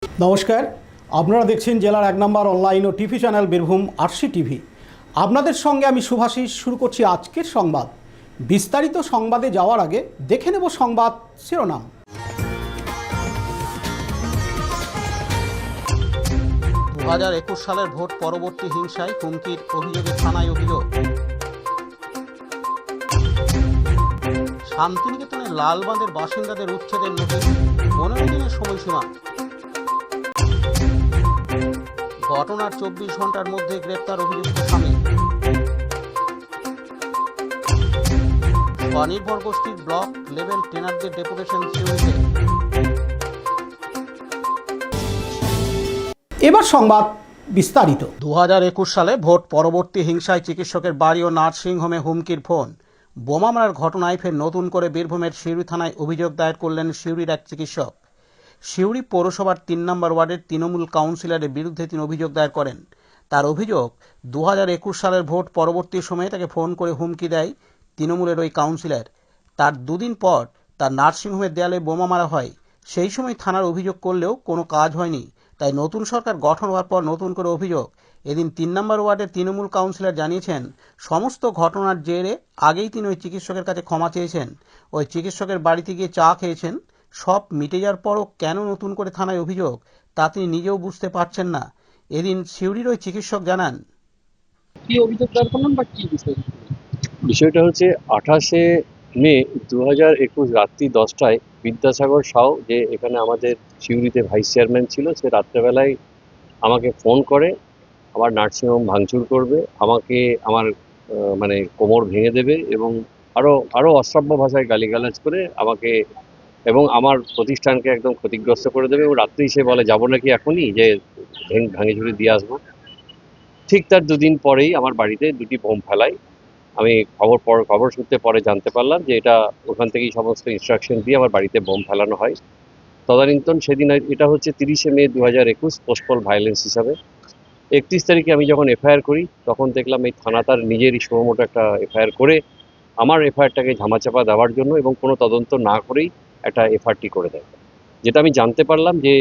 নমস্কার, আপনারা দেখছেন জেলার 1 নম্বর অনলাইন ও TV channel Birbhum RC TV. আপনাদের সঙ্গে আমি শুভাশিস শুরু করছি আজকের সংবাদ। বিস্তারিত সংবাদে যাওয়ার আগে দেখে নেব সংবাদ শিরোনাম। 2021 সালের ভোট পরবর্তী হিংসায় হুমকির অভিযোগে থানায় অভিযোগ। শান্তিনিকেতনের লালবাঁধের বাসিন্দাদের উচ্ছেদের নোটিশ, 15 দিনের সময়সীমা। ঘটনার 24 ঘন্টার মধ্যে গ্রেপ্তার অভিযুক্ত স্বামী। স্বনির্ভর গোষ্ঠীর ব্লক লেভেল ট্রেনারদের ডেপুটেশন সিউড়িতে। এবার সংবাদ বিস্তারিত। 2021 সালে ভোট পরবর্তী হিংসায় চিকিৎসকের বাড়ি ও নার্সিংহোমে হুমকির ফোন। বোমা মারার ঘটনায় ফের নতুন করে বীরভূমের সিউড়ি থানায় অভিযোগ দায়ের করলেন সিউড়ির এক চিকিৎসক। সিউড়ি পৌরসভার 3 নম্বর ওয়ার্ডের তৃণমূল কাউন্সিলরের বিরুদ্ধে তিনি অভিযোগ দায়ের করেন। তার অভিযোগ, 2021 সালের ভোট পরবর্তী সময়ে তাকে ফোন করে হুমকি দেয় তৃণমূলের ওই কাউন্সিলর। তার দুদিন পর তার নার্সিংহোমের দেয়ালে বোমা মারা হয়। সেই সময় থানার অভিযোগ করলেও কোনো কাজ হয়নি। তাই নতুন সরকার গঠন হওয়ার পর নতুন করে অভিযোগ। এদিন 3 নম্বর ওয়ার্ডের তৃণমূল কাউন্সিলর জানিয়েছেন, সমস্ত ঘটনার জেরে আগেই তিনি ওই চিকিৎসকের কাছে ক্ষমা চেয়েছেন। ওই চিকিৎসকের বাড়িতে গিয়ে চা খেয়েছেন। সব মিটে যাওয়ার পরও কেন নতুন করে থানায় অভিযোগ, তা তিনি নিজেও বুঝতে পারছেন না। এদিন সিউড়ির ওই চিকিৎসক জানান, কি অভিযোগ দায়ের করলেন বা কি বিষয়? বিষয়টা হচ্ছে 28শে মে 2021 রাত্রি 10টায় বিদ্যাসাগর সাউ, যে এখানে আমাদের সিউড়িতে ভাইস চেয়ারম্যান ছিল, সে রাত্রেবেলায় আমাকে ফোন করে আমার নার্সিংহোম ভাঙচুর করবে, আমাকে আমার মানে কোমর ভেঙে দেবে এবং আরও অশ্রাব্য ভাষায় গালিগালাজ করে আমাকে এবং আমার প্রতিষ্ঠানকে একদম ক্ষতিগ্রস্ত করে দেবে। এবং রাত্রেই সে বলে, যাবো নাকি এখনই, যে ভাঙে ঝুড়ি দিয়ে আসবো। ঠিক তার দুদিন পরেই আমার বাড়িতে 2টি বোম ফেলায়। আমি খবর সূত্রে পরে জানতে পারলাম যে এটা ওখান থেকেই সমস্ত ইনস্ট্রাকশন দিয়ে আমার বাড়িতে বোম ফেলানো হয়। তদানীন্তন সেদিন, এটা হচ্ছে 30শে মে 2021 পোস্টপল ভায়োলেন্স হিসাবে। 31 তারিখে আমি যখন এফআইআর করি, তখন দেখলাম এই থানা তার নিজেরই সুমোটো একটা এফআইআর করে আমার এফআইআরটাকে ঝামাচাপা দেওয়ার জন্য এবং কোনো তদন্ত না করেই একটা এফআইআরটি করে দেয়। যেটা আমি জানতে পারলাম যে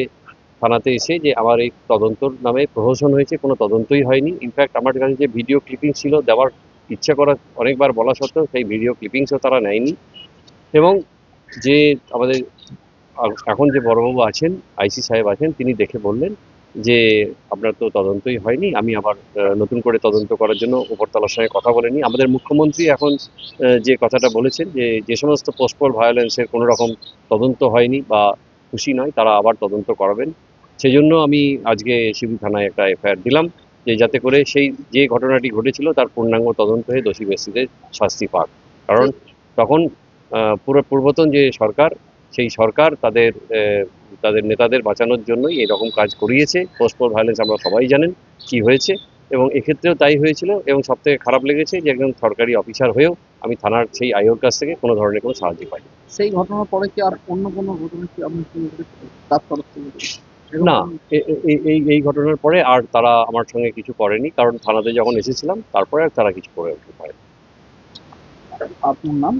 থানাতে এসে, যে আমার এই তদন্তর নামে প্রহসন হয়েছে, কোনো তদন্তই হয়নি। ইনফ্যাক্ট আমার কাছে যে ভিডিও ক্লিপিং ছিল দেওয়ার ইচ্ছা করা অনেকবার বলা সত্ত্বেও সেই ভিডিও ক্লিপিংসও তারা নেয়নি। এবং যে আমাদের এখন যে বড়বাবু আছেন, আইসি সাহেব আছেন, তিনি দেখে বললেন যে আপনার তো তদন্তই হয়নি, আমি আবার নতুন করে তদন্ত করার জন্য উপরতলার সঙ্গে কথা বলে নিই। আমাদের মুখ্যমন্ত্রী এখন যে কথাটা বলেছেন, যে সমস্ত পোস্টপল ভায়োলেন্সের কোনো রকম তদন্ত হয়নি বা খুশি নয়, তারা আবার তদন্ত করাবেন। সেই জন্য আমি আজকে সিউড়ি থানায় একটা এফআইআর দিলাম, যে যাতে করে সেই যে ঘটনাটি ঘটেছিল তার পূর্ণাঙ্গ তদন্ত হয়ে দোষী ব্যক্তিদের শাস্তি পাক। কারণ তখন পূর্বতন যে সরকার, সেই সরকার তাদের নেতাদের বাঁচানোর জন্যই এরকম কাজ করিয়েছে। পোস্টপল ভায়োলেন্স আমরা সবাই জানেন কি হয়েছে, এবং এক্ষেত্রেও তাই হয়েছিল। এবং সবথেকে খারাপ লেগেছে যে একজন সরকারি অফিসার হয়েও আমি থানার সেই আইওর কাছ থেকে কোনো ধরনের কোনো সাহায্য পাই। সেই ঘটনার পরে কি আর অন্য কোনো ঘটনা কি আপনি তার তরফ থেকে? না, এই ঘটনার পরে আর তারা আমার সঙ্গে কিছু করেনি, কারণ থানাতে যখন এসেছিলাম তারপরে আর তারা কিছু করে উঠতে পারে। আপনার নাম?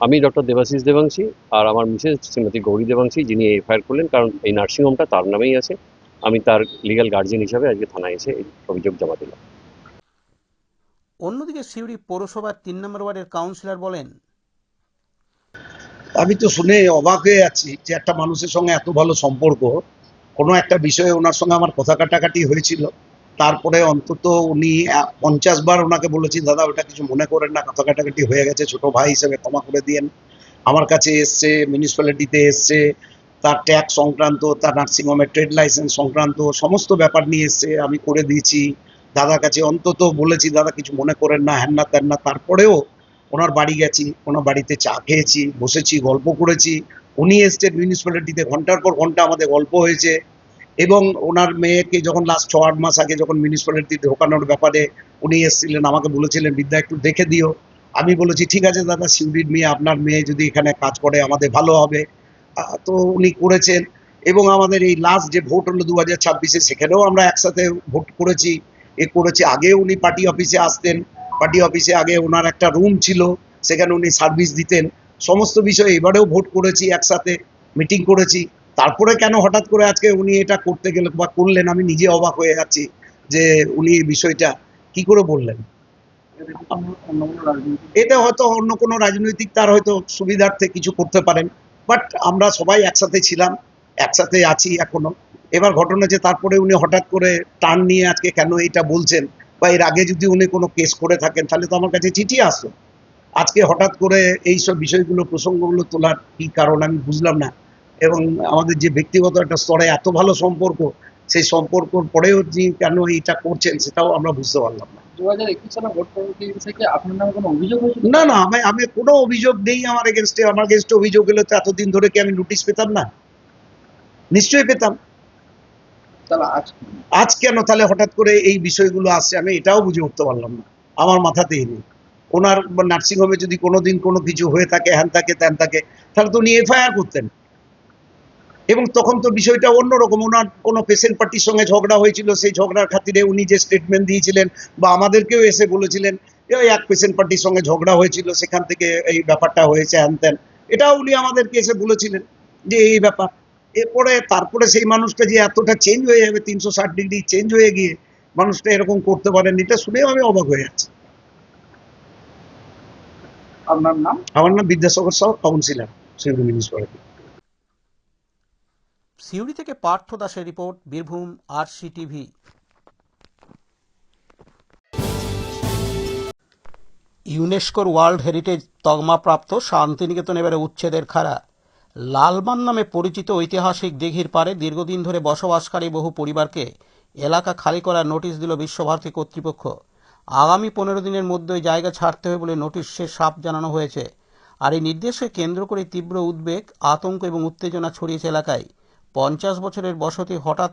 আমি ডক্টর দেবাশিস দেবাংশী, আর আমার মিসেস শ্রীমতী গৌরী দেবাংশী, যিনি এফআইআর করলেন, কারণ এই নার্সিংহোমটা তার নামেই আছে। আমি তার লিগ্যাল গার্জিয়ান হিসাবে আজকে থানায় এসে এই অভিযোগ জমা দিলাম। অন্যদিকে সিউড়ি পৌরসভার 3 নম্বর ওয়ার্ডের কাউন্সিলর বলেন, আমি তো শুনে অবাক হয়ে যাচ্ছি যে একটা মানুষের সঙ্গে এত ভালো সম্পর্ক, কোনো একটা বিষয়ে ওনার সঙ্গে আমার কথা কাটাকাটি হয়েছিল, তারপরে অন্তত উনি 50 বার ওনাকে বলেছি, দাদা ওটা কিছু মনে করেন না, কথা কাটাকাটি হয়ে গেছে, ছোট ভাই হিসেবে ক্ষমা করে দিয়েন। আমার কাছে এসছে, মিউনিসিপ্যালিটিতে এসছে, তার ট্যাক্স সংক্রান্ত, তার নার্সিংহোমের ট্রেড লাইসেন্স সংক্রান্ত সমস্ত ব্যাপার নিয়ে এসছে, আমি করে দিয়েছি। দাদার কাছে অন্তত বলেছি, দাদা কিছু মনে করেন না, হ্যান না ত্যান না। তারপরেও ওনার বাড়ি গেছি, ওনার বাড়িতে চা খেয়েছি, বসেছি, গল্প করেছি। উনি এসছেন মিউনিসিপ্যালিটিতে, ঘন্টার পর ঘন্টা আমাদের গল্প হয়েছে। এবং ওনার মেয়েকে যখন লাস্ট 6-8 মাস আগে যখন মিউনিসিপ্যালিটিতে ঢোকানোর ব্যাপারে উনি এসেছিলেন, আমাকে বলেছিলেন, বিদ্যা একটু দেখে দিও। আমি বলেছি ঠিক আছে দাদা, সিউড়ির মেয়ে, আপনার মেয়ে যদি এখানে কাজ করে আমাদের ভালো হবে। তো উনি করেছেন। এবং আমাদের এই লাস্ট যে ভোট হলো 2026-এ, সেখানেও আমরা একসাথে ভোট করেছি। আগেও উনি পার্টি অফিসে আসতেন, পার্টি অফিসে আগে ওনার একটা রুম ছিল, সেখানে উনি সার্ভিস দিতেন। সমস্ত বিষয়ে এবারেও ভোট করেছি, একসাথে মিটিং করেছি। তারপরে কেন হঠাৎ করে আজকে উনি এটা করতে গেলে বা করলেন, আমি নিজে অবাক হয়ে যাচ্ছি যে উনি এই বিষয়টা কি করে বললেন। এটা হয়তো অন্য কোনো রাজনৈতিক তার হয়তো সুবিধার্থে কিছু করতে পারেন, বাট আমরা সবাই একসাথে ছিলাম, একসাথে আছি এখনো। এবার ঘটনা যে তারপরে উনি হঠাৎ করে টার্ন নিয়ে আজকে কেন এটা বলছেন, বা এর আগে যদি উনি কোনো কেস করে থাকেন তাহলে তো আমার কাছে চিঠি আসতো। আজকে হঠাৎ করে এইসব বিষয়গুলো প্রসঙ্গগুলো তোলার কি কারণ আমি বুঝলাম না। এবং আমাদের যে ব্যক্তিগত একটা স্তরে এত ভালো সম্পর্ক, সেই সম্পর্কর পরেও যে কেন এটা করছেন সেটাও আমরা বুঝতে পারলাম না। 2021 সালে ভোট পরবর্তী থেকে আপনার নামে কোনো অভিযোগ হয়েছিল? না না, আমি কোনো অভিযোগ নেই আমার এগেনস্টে। আমার এগেনস্টে অভিযোগ হলে তো এতদিন ধরে কি আমি নোটিশ পেতাম না? নিশ্চয়ই পেতাম। তাহলে আজ কেন তাহলে হঠাৎ করে এই বিষয়গুলো আসছে আমি এটাও বুঝে উঠতে পারলাম না, আমার মাথাতেই নেই। ওনার নার্সিংহোমে যদি কোনোদিন কোনো কিছু হয়ে থাকে, হ্যান থাকে ত্যান থাকে, তাহলে তো উনি এফআইআর করতেন। এবং তখন তো বিষয়টা অন্যরকম, ওনার কোনো পেশেন্ট পার্টির সঙ্গে ঝগড়া হয়েছিল, সেই ঝগড়ার খাতিরে উনি যে স্টেটমেন্ট দিয়েছিলেন বা আমাদেরকেও এসে বলেছিলেন ওই এক পেশেন্ট পার্টির সঙ্গে ঝগড়া হয়েছিল, সেখান থেকে এই ব্যাপারটা হয়েছে হ্যান ত্যান, এটাও উনি আমাদেরকে এসে বলেছিলেন যে এই ব্যাপার। এরপরে তারপরে সেই মানুষটা যে এতটা চেঞ্জ হয়ে যাবে, 360 ডিগ্রি চেঞ্জ হয়ে গিয়ে মানুষটা এরকম করতে পারেন, এটা শুনেও আমি অবাক হয়ে যাচ্ছি। আপনার নাম? আমার নাম বিদ্যাসাগর সাউ, কাউন্সিলর, সিউড়ি মিউনিসিপ্যালিটি। সিউড়ি থেকে পার্থ দাসের রিপোর্ট, বীরভূম আরসি টিভি। ইউনেস্কোর ওয়ার্ল্ড হেরিটেজ তকমাপ্রাপ্ত শান্তিনিকেতন এবারে উচ্ছেদের খাড়া। লালবান নামে পরিচিত ঐতিহাসিক দিঘির পাড়ে দীর্ঘদিন ধরে বসবাসকারী বহু পরিবারকে এলাকা খালি করার নোটিশ দিল বিশ্বভারতী কর্তৃপক্ষ। আগামী 15 দিনের মধ্যে জায়গা ছাড়তে হবে বলে নোটিশে সাফ জানানো হয়েছে। আর এই নির্দেশকে কেন্দ্র করে তীব্র উদ্বেগ, আতঙ্ক এবং উত্তেজনা ছড়িয়েছে এলাকায়। 50 বছরের বসতি হঠাৎ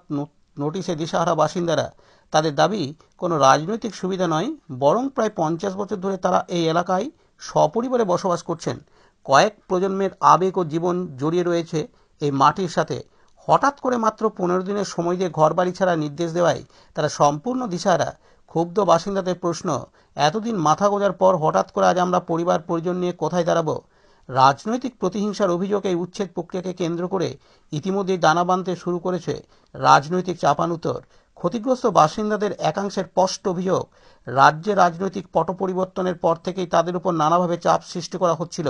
নোটিশে দিশাহারা বাসিন্দারা। তাদের দাবি কোনো রাজনৈতিক সুবিধা নয়, বরং প্রায় 50 বছর ধরে তারা এই এলাকায় সপরিবারে বসবাস করছেন। কয়েক প্রজন্মের আবেগ ও জীবন জড়িয়ে রয়েছে এই মাটির সাথে। হঠাৎ করে মাত্র 15 দিনের সময় দিয়ে ঘরবাড়ি ছাড়ার নির্দেশ দেওয়ায় তারা সম্পূর্ণ দিশাহারা। ক্ষুব্ধ বাসিন্দাদের প্রশ্ন, এতদিন মাথা গোঁজার পর হঠাৎ করে আজ আমরা পরিবার পরিজন নিয়ে কোথায় দাঁড়াবো? রাজনৈতিক প্রতিহিংসার অভিযোগ এই উচ্ছেদ প্রক্রিয়াকে কেন্দ্র করে ইতিমধ্যে দানা বাঁধতে শুরু করেছে রাজনৈতিক চাপানুতর। ক্ষতিগ্রস্ত বাসিন্দাদের একাংশের স্পষ্ট অভিযোগ, রাজ্যে রাজনৈতিক পট পরিবর্তনের পর থেকেই তাদের উপর নানাভাবে চাপ সৃষ্টি করা হচ্ছিল।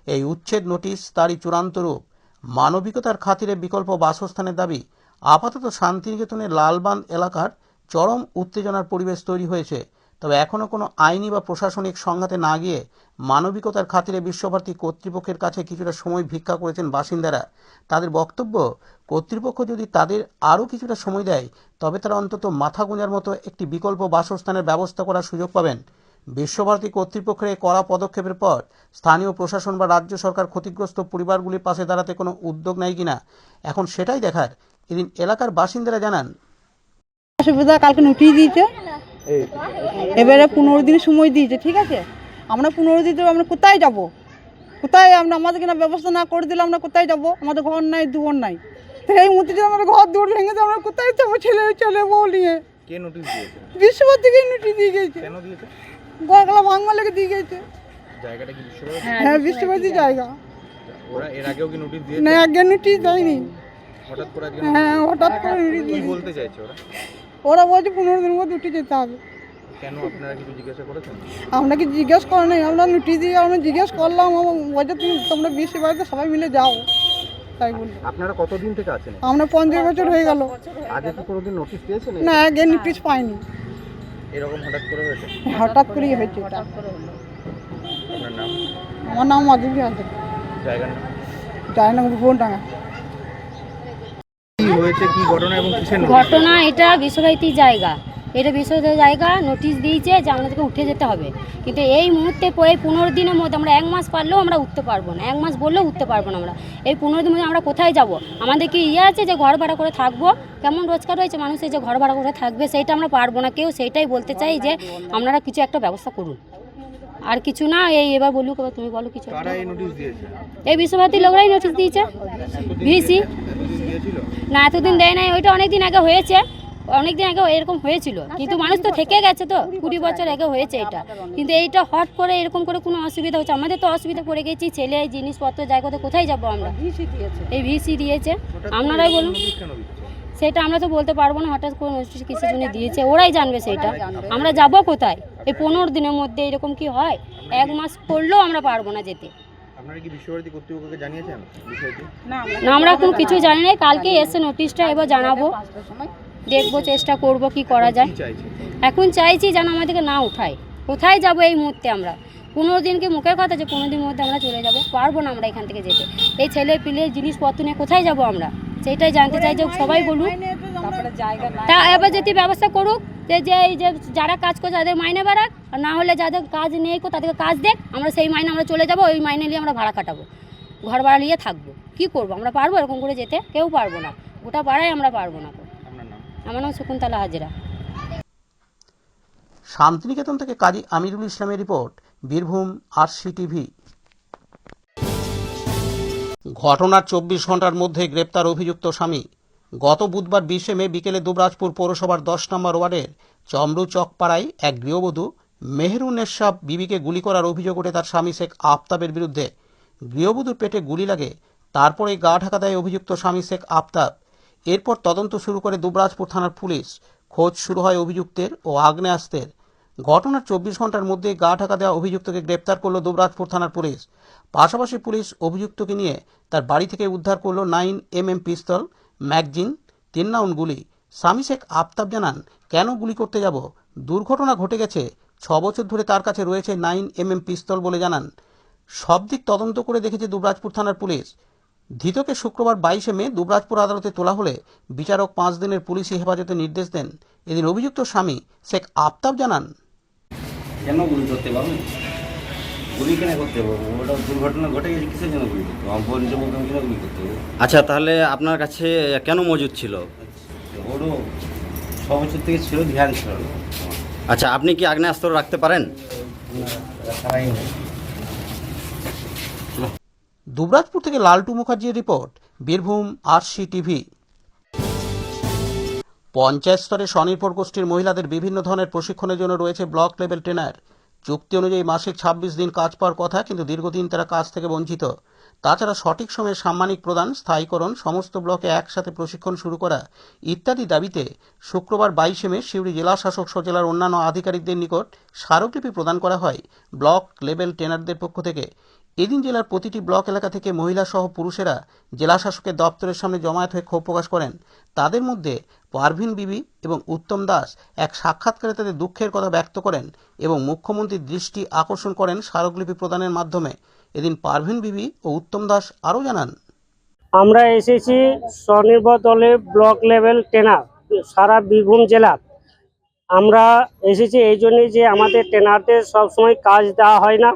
এই উচ্ছেদ নোটিশ তারই চূড়ান্ত রূপ। মানবিকতার খাতিরে বিকল্প বাসস্থানের দাবি। আপাতত শান্তিনিকেতনের লালবান এলাকার চরম উত্তেজনার পরিবেশ তৈরি হয়েছে। তবে এখনও কোনো আইনি বা প্রশাসনিক সংঘাতে না গিয়ে মানবিকতার খাতিরে বিশ্বভারতী কর্তৃপক্ষের কাছে কিছুটা সময় ভিক্ষা করেছেন বাসিন্দারা। তাদের বক্তব্য, কর্তৃপক্ষ যদি তাদের আরও কিছুটা সময় দেয় তবে তারা অন্তত মাথা গোঁজার মতো একটি বিকল্প বাসস্থানের ব্যবস্থা করার সুযোগ পাবেন। বিশ্বভারতী কর্তৃপক্ষের এই কড়া পদক্ষেপের পর স্থানীয় প্রশাসন বা রাজ্য সরকার ক্ষতিগ্রস্ত পরিবারগুলির পাশে দাঁড়াতে কোনো উদ্যোগ নেয় কিনা এখন সেটাই দেখার। এদিন এলাকার বাসিন্দারা জানান, সুবিধা কালকে নোটিশ দিয়েছে, এবারে 15 দিন সময় দিয়েছে, ঠিক আছে। আমরা 15 দিন আমরা কোথায় যাব? কোথায় আমরা আমাদের কিনা ব্যবস্থা না করে দিলে আমরা কোথায় যাব? আমাদের ঘর নাই, দুয়ার নাই। তো এই মুহূর্তে যদি আমাদের ঘর দুয়ার ভেঙে যায় আমরা কোথায় যাবো? ছেলে বউ নিয়ে। কে নোটিশ দিয়েছে? বিশ্বভারতী থেকে নোটিশ দিয়ে গেছে। কেন দিয়েছে? ঘরগুলো ভাঙবার লেগে দিয়ে গেছে। জায়গাটা কি বিশ্বভারতী? হ্যাঁ, বিশ্বভারতী জায়গা। ওরা এর আগেও কি নোটিশ দিয়েছে? না, আগে নোটিশ দেয়নি। হঠাৎ করে আজকে হ্যাঁ, হঠাৎ করে নোটিশ কি দিয়েছে। বলতে চাইছে ওরা? ওরা বলছে 15 দিনের মধ্যে উঠে যেতে হবে। কেন আপনারা কিছু জিজ্ঞাসা করেছেন? আমরা কি জিজ্ঞেস করে নাই, আমরা নোটিশ দিয়ে আমরা জিজ্ঞেস করলাম, বলছে তোমরা বিশ্বভারতীতে সবাই মিলে যাও, তাই বলি। আপনারা কতদিন থেকে আছেন? আমরা 50 বছর হয়ে গেল। আগে কি কোনোদিন নোটিশ পেয়েছেন? না, আগে নোটিশ পাইনি, এরকম হঠাৎ করে হয়েছে? হঠাৎ করেই হয়েছে এটা। আপনার নাম? আমার নাম মাধবী হাজরা, জায়গার নাম? জায়গার নাম ভুবনডাঙ্গা। কি হয়েছে, কি ঘটনা এবং কিসের নোটিশ? ঘটনা এটা বিশ্বভারতীর জায়গা, এটা বিশ্বভারতীর জায়গা। নোটিশ দিয়েছে যে আমাদেরকে উঠে যেতে হবে, কিন্তু এই মুহূর্তে এই 15 দিনের মধ্যে আমরা 1 মাস পারলেও আমরা উঠতে পারবো না, 1 মাস বললেও উঠতে পারবো না। আমরা এই 15 দিনের মধ্যে আমরা কোথায় যাব? আমাদের কি আছে যে ঘর ভাড়া করে থাকবো? কেমন রোজগার রয়েছে মানুষের যে ঘর ভাড়া করে থাকবে? সেইটা আমরা পারবো না কেউ। সেইটাই বলতে চাই যে আপনারা কিছু একটা ব্যবস্থা করুন, আর কিছু না। এবার বলুক, এবার তুমি বলো কিছু। কারা এই নোটিশ দিয়েছে? এই বিশ্বভারতীর লোকরাই নোটিশ দিয়েছে। ভিসি দিয়েছিল না, এতদিন দেয় নাই, ওইটা অনেক দিন আগে হয়েছে। অনেকদিন আগে এরকম হয়েছিল, কিন্তু মানুষ তো থেকে গেছে, তো 20 বছর আগে হয়েছে এটা। কিন্তু এইটা হট করে এরকম করে কোনো অসুবিধা হচ্ছে, আমাদের তো অসুবিধা পড়ে গেছি, ছেলে জিনিসপত্র যায় কোথায় যাবো আমরা? এই ভিসি দিয়েছে, আপনারাই বলুন। সেটা আমরা তো বলতে পারবো না, হঠাৎ করে নোটিশ কিসের জন্য দিয়েছে, ওরাই জানবে সেটা। আমরা যাব কোথায়? এই 15 দিনের মধ্যে এরকম কি হয়? 1 মাস করলেও আমরা পারবো না যেতে। আপনারা কি বিশ্বভারতী কর্তৃপক্ষকে জানিয়েছেন বিষয়টি? না, আমরা কোনো কিছু জানি না। কালকে এসে নোটিশটা এবার জানাবো, দেখবো, চেষ্টা করব কি করা যায়। এখন চাইছি যেন আমাদেরকে না উঠায়। কোথায় যাব এই মুহূর্তে আমরা? 15 দিনকে মুখের কথা যে 15 দিনের মধ্যে আমরা চলে যাব, পারবো না আমরা এখান থেকে যেতে। এই ছেলে পিলে জিনিসপত্র নিয়ে কোথায় যাব আমরা, সেটাই জানতে চাই, যে সবাই বলুক। তা এবার যদি ব্যবস্থা করুক যে এই যে যারা কাজ করছে তাদের মাইনে বাড়াক, আর না হলে যাদের কাজ নেই তাদেরকে কাজ দেখ, আমরা সেই মাইনে আমরা চলে যাব, ওই মাইনে নিয়ে আমরা ভাড়া কাটাবো, ঘর ভাড়া নিয়ে থাকবো। কি করবো? আমরা পারবো এরকম করে যেতে? কেউ পারবো না, গোটা পাড়ায় আমরা পারবো না। আমার নাম শকুন্তলা হাজরা। শান্তিনিকেতন থেকে কাজী আমিরুল ইসলামের রিপোর্ট, বীরভূম RCTV। ঘটনার 24 ঘন্টার মধ্যে গ্রেপ্তার অভিযুক্ত স্বামী। গত বুধবার 20 মে বিকেলে দুবরাজপুর পৌরসভার 10 নম্বর ওয়ার্ডের চমরু চকপাড়ায় এক গৃহবধূ মেহেরুন্নেসা বিবিকে গুলি করার অভিযোগ ওঠে তার স্বামী শেখ আফতাবের বিরুদ্ধে। গৃহবধূর পেটে গুলি লাগে, তারপরে গা ঢাকা দেয় অভিযুক্ত স্বামী শেখ আফতাব। এরপর তদন্ত শুরু করে দুবরাজপুর থানার পুলিশ। খোঁজ শুরু হয় অভিযুক্তের ও আগ্নেয়াস্ত্রের। ঘটনার 24 ঘন্টার মধ্যে গা ঢাকা দেওয়া অভিযুক্তকে গ্রেপ্তার করল দুবরাজপুর থানার পুলিশ। পাশাপাশি পুলিশ অভিযুক্তকে নিয়ে তার বাড়ি থেকে উদ্ধার করল 9mm পিস্তল, ম্যাগজিন, 3 রাউন্ড গুলি। স্বামী শেখ আফতাব জানান, কেন গুলি করতে যাব? দুর্ঘটনা ঘটে গেছে, 6 বছর ধরে তার কাছে রয়েছে 9mm পিস্তল বলে জানান। সব দিক তদন্ত করে দেখেছে দুবরাজপুর থানার পুলিশ। ধৃতকে শুক্রবার 22 মে দুবরাজপুর আদালতে তোলা হলে বিচারক 5 দিনের পুলিশি হেফাজতে নির্দেশ দেন। এদিন অভিযুক্ত স্বামী শেখ আফতাব জানান, কেন গুলি করতে পারবো? গুলি কেন করতে পারবো? ওটা দুর্ঘটনা ঘটে গেছে, কিসের জন্য গুলি করতে পারবো? আমি নিজের মতো কেন গুলি করতে পারবো? আচ্ছা, তাহলে আপনার কাছে কেন মজুদ ছিল? ওরও 6 বছর থেকে ছিল, ধ্যান ছিল। আচ্ছা, আপনি কি আগ্নেয়াস্ত্র রাখতে পারেন? দুবরাজপুর থেকে লালটু মুখার্জির রিপোর্ট, বীরভূম RCTV। পঞ্চায়েত স্তরে স্বনির্ভর গোষ্ঠীর মহিলাদের বিভিন্ন ধরনের প্রশিক্ষণের জন্য রয়েছে ব্লক লেভেল ট্রেনার। চুক্তি অনুযায়ী মাসিক 26 দিন কাজ পাওয়ার কথা, কিন্তু দীর্ঘদিন তারা কাজ থেকে বঞ্চিত। তাছাড়া সঠিক সময়ে সাম্মানিক প্রদান, স্থায়ীকরণ, সমস্ত ব্লকে একসাথে প্রশিক্ষণ শুরু করা ইত্যাদি দাবিতে শুক্রবার 22 মে সিউড়ি জেলা শাসক সহ জেলার অন্যান্য আধিকারিকদের নিকট স্মারকলিপি প্রদান করা হয় ব্লক লেভেল ট্রেনারদের পক্ষ থেকে। এদিন জেলার প্রতিটি ব্লক এলাকা থেকে মহিলা সহ পুরুষেরা জেলা শাসকের দপ্তরের সামনে জমায়েত হয়ে ক্ষোভ প্রকাশ করেন। তাদের মধ্যে পারভিন বিবি এবং উত্তম দাস এক সাক্ষাৎকারে তাদের দুঃখের কথা ব্যক্ত করেন এবং মুখ্যমন্ত্রীর দৃষ্টি আকর্ষণ করেন স্মারকলিপি প্রদানের মাধ্যমে। এদিন পারভিন বিবি ও উত্তম দাস আরও জানান, আমরা এসেছি স্বনির্ভর দলের ব্লক লেভেল ট্রেনার সারা বীরভূম জেলার। আমরা এসেছি এই জন্যই যে আমাদের ট্রেনারদের সবসময় কাজ দেওয়া হয় না,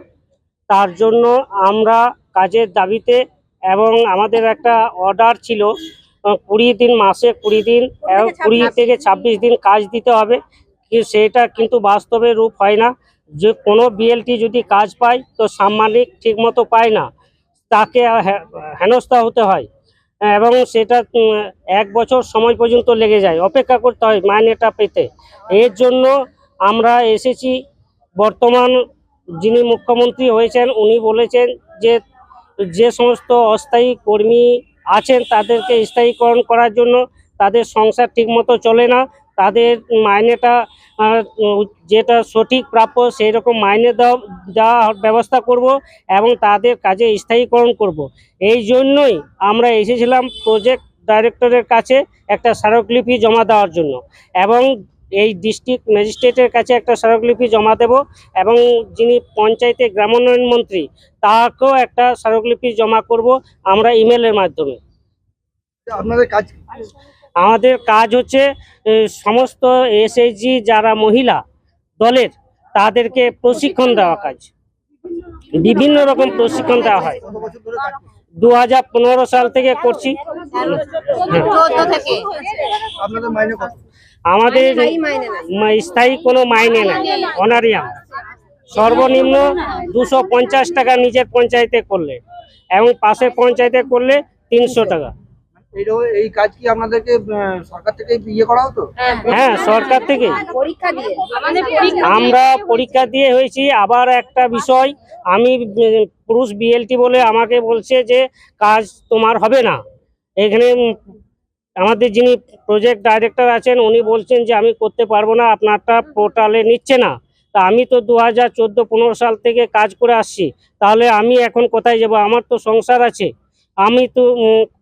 তার জন্য আমরা কাজের দাবিতে, এবং আমাদের একটা অর্ডার ছিল 20 দিন, মাসে 20 দিন, 20 থেকে 26 দিন কাজ দিতে হবে। সেটা কিন্তু বাস্তবে রূপ হয় না। যে কোনো বিএলটি যদি কাজ পায় তো সাম্মানিক ঠিকমতো পায় না, তাকে হেনস্থা হতে হয়, এবং সেটা 1 বছর সময় পর্যন্ত লেগে যায়, অপেক্ষা করতে হয় মাইনেটা পেতে। এর জন্য আমরা এসেছি। বর্তমান যিনি মুখ্যমন্ত্রী হয়েছেন উনি বলেছেন যে যে সমস্ত অস্থায়ী কর্মী আছেন তাদেরকে স্থায়ীকরণ করার জন্য। তাদের সংসার ঠিকমতো চলে না, তাদের মাইনেটা যেটা সঠিক প্রাপ্য সেই রকম মাইনে দেওয়ার ব্যবস্থা করব এবং তাদের কাজে স্থায়ীকরণ করব। এই জন্যই আমরা এসেছিলাম প্রজেক্ট ডাইরেক্টরের কাছে একটা স্মারকলিপি জমা দেওয়ার জন্য, এবং এই ডিস্ট্রিক্ট ম্যাজিস্ট্রেটের কাছে একটা স্মারকলিপি জমা দেব, এবং যিনি পঞ্চায়েতে গ্রামোন্নয়ন মন্ত্রী তাকেও একটা স্মারকলিপি জমা করব আমরা ইমেলের মাধ্যমে। আমাদের কাজ হচ্ছে সমস্ত এসএইচজি যারা মহিলা দলের তাদেরকে প্রশিক্ষণ দেওয়া কাজ, বিভিন্ন রকম প্রশিক্ষণ দেওয়া হয়। 2015 সাল থেকে করছি। আমাদের স্থায়ী কোনো মাইনে নেই, অনারিয়াম। সর্বনিম্ন 250 টাকা নিজের পঞ্চায়েতে করলে, এবং পাশের পঞ্চায়েতে করলে 300 টাকা। এই কাজ কি আপনাদেরকে সরকার থেকে ইয়ে করা হতো? হ্যাঁ, সরকার থেকে পরীক্ষা দিয়ে আমরা পরীক্ষা দিয়ে হয়েছি। আবার একটা বিষয়, আমি পুরুষ বিএলটি বলে আমাকে বলছে যে কাজ তোমার হবে না। এখানে আমাদের যিনি প্রজেক্ট ডাইরেক্টর আছেন উনি বলছেন যে আমি করতে পারবো না, আপনারটা পোর্টালে নিচ্ছে না। তা আমি তো 2014-15 সাল থেকে কাজ করে আসছি, তাহলে আমি এখন কোথায় যাব? আমার তো সংসার আছে, আমি তো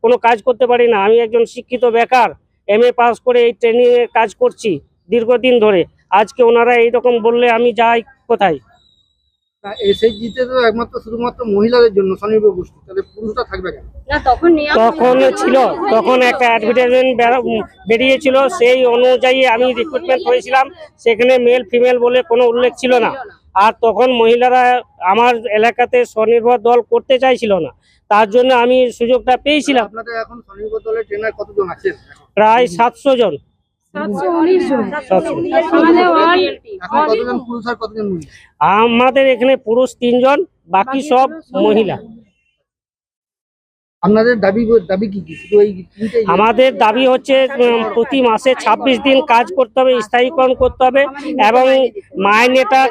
কোনো কাজ করতে পারি না। আমি একজন শিক্ষিত বেকার, MA পাস করে এই ট্রেনিংয়ে কাজ করছি দীর্ঘদিন ধরে। আজকে ওনারা এইরকম বললে আমি যাই কোথায়? এসএইচজিতে তো একমাত্র শুধুমাত্র মহিলাদের জন্য স্বনির্ভর গোষ্ঠী, তাহলে পুরুষরা থাকবে কেন? না, তখন নিয়ম তখন ছিল, তখন একটা অ্যাডভার্টাইজমেন্ট বেরিয়েছিল, সেই অনুযায়ী আমি রিক্রুটমেন্ট হয়েছিলাম। সেখানে মেল ফিমেল বলে কোনো উল্লেখ ছিল না। আর তখন মহিলারা আমার এলাকাতে স্বনির্ভর দল করতে চাইছিল না, তার জন্য আমি সুযোগটা পেয়েছিলাম। আপনাদের এখন স্বনির্ভর দলের ট্রেনার কতজন আছেন? প্রায় 700 জন। 719 জন। এখন কতজন পুরুষ আর কতজন মহিলা? আমাদের এখানে পুরুষ 3 জন, বাকি সব মহিলা। আপনাদের দাবি কি কি? শুধু এই তিনটেই? আমাদের দাবি হচ্ছে প্রতি মাসে 26 দিন কাজ করতে হবে, স্থায়ীকরণ করতে হবে, এবং মাইনেটা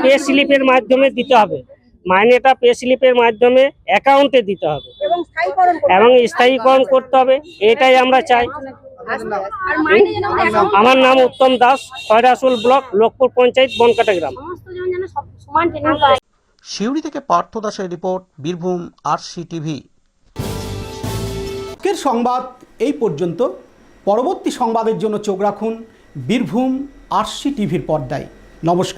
পে স্লিপের মাধ্যমে দিতে হবে। মাইনেটা পে স্লিপের মাধ্যমে অ্যাকাউন্টে দিতে হবে এবং স্থায়ীকরণ করতে হবে, এটাই আমরা চাই। আমার নাম উত্তম দাস, খয়রাসুল ব্লক, লোকপুর পঞ্চায়েত, বনকাটা গ্রাম। সমান ট্রেনিং পায়। সিউড়ি থেকে পার্থ দাসের রিপোর্ট, বীরভূম আরসি টিভি। আজকের সংবাদ এই পর্যন্ত। পরবর্তী সংবাদের জন্য চোখ রাখুন বীরভূম আরসি টিভির পর্দায়। নমস্কার।